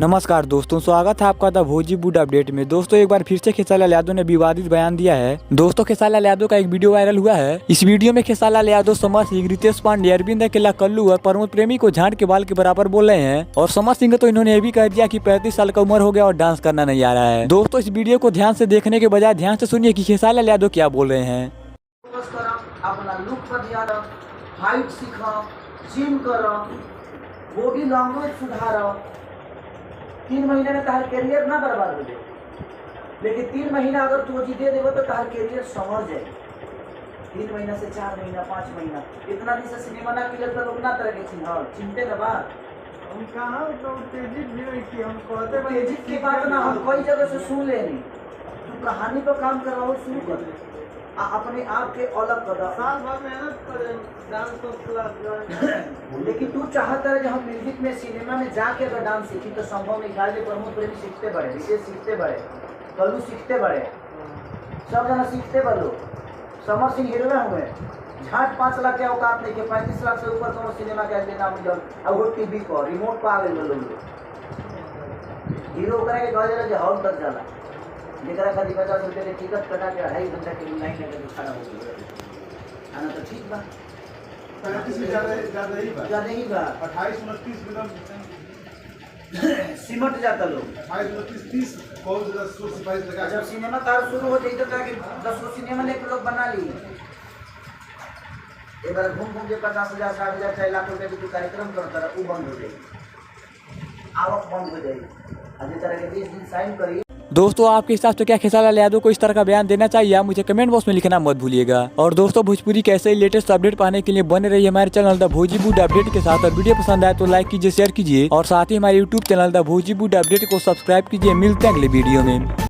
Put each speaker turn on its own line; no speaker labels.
नमस्कार दोस्तों, स्वागत है आपका द भोजीवुड अपडेट में। दोस्तों, एक बार फिर से खेसारी लाल यादव ने विवादित बयान दिया है। दोस्तों, खेसारी लाल यादव का एक वीडियो वायरल हुआ है। इस वीडियो में खेसारी लाल यादव समर सिंह, रितेश पांडे, अरविंद अकेला, कल्लू और प्रमोद प्रेमी को झांट के बाल के बराबर बोल रहे हैं। और समर सिंह तो इन्होंने ये भी कह दिया कि 35 साल का उम्र हो गया और डांस करना नहीं आ रहा है। दोस्तों, इस वीडियो को ध्यान से देखने के बजाय ध्यान से सुनिए कि खेसारी लाल यादव क्या बोल रहे हैं।
अपना लुक पर ध्यान दो, हाइट सीखो, जिम करो, बॉडी लैंग्वेज सुधारो। 3 महीने में तार करियर ना बर्बाद हो जाए, लेकिन 3 महीना अगर तू जी दे देवो तो तार करियर संवर जाए। 3 महीना से 4 महीना 5 महीना इतना दिन से सिनेमा ना किले तो लोग ना तरह के चिंते ना बात
हम कहाँ तो तेजी भी हुई थी, हम कहते भाई
तेजी की बात ना हम कई जगह से सुन लेनी। तू कहानी पर काम करवाओ शुरू कर दे, अपने आप के अलग कर दो।
साल भर मेहनत करे डांस को क्लास ज्वाइन।
लेकिन तू चाहता है जब म्यूजिक में सिनेमा में जाके अगर डांस सीखी तो संभव नहीं। खाली प्रमोद प्रेमी सीखते बड़े, विशेष सीखते बड़े, कल्लू सीखते बड़े, सब जना सीखते बड़े। समर सिंह हीरो हुए, झाट 5 लाख के औकात नहीं के 35 लाख से ऊपर कोनो सिनेमा के आगे नाम जल अब वो टीवी पर रिमोट पर आ गए लोग। हीरो करे के कह जाला जे हॉल तक जाला, जेकरा खाली 50 रुपए के टिकट कटा के 2.5 घंटा के लाइन लगा के खड़ा हो गया। आना तो ठीक बा,
35 से ज्यादा
ही बा
28 29 मिनट
सिमट जाता लोग।
28 29 30 बहुत ज्यादा सोच सिपाही लगा।
जब सिनेमा तार शुरू हो जाए तो कि 10 सिनेमा लेके लोग बना ली। एक बार घूम घूम के 50,000 60,000 6 लाख रुपए की कार्यक्रम करता रहा, वो बंद हो जाएगी, आवक बंद हो जाएगी। अभी तरह के 20 दिन साइन करिए।
दोस्तों, आपके हिसाब से क्या खेसारी लाल यादव को इस तरह का बयान देना चाहिए? आप मुझे कमेंट बॉक्स में लिखना मत भूलिएगा। और दोस्तों, भोजपुरी के ऐसे ही लेटेस्ट अपडेट पाने के लिए बने रहिए हमारे चैनल द भोजीवुड अपडेट के साथ। और वीडियो पसंद आए तो लाइक कीजिए, शेयर कीजिए और साथ ही हमारे यूट्यूब चैनल द भोजीवुड अपडेट को सब्सक्राइब कीजिए। मिलते हैं अगले वीडियो में।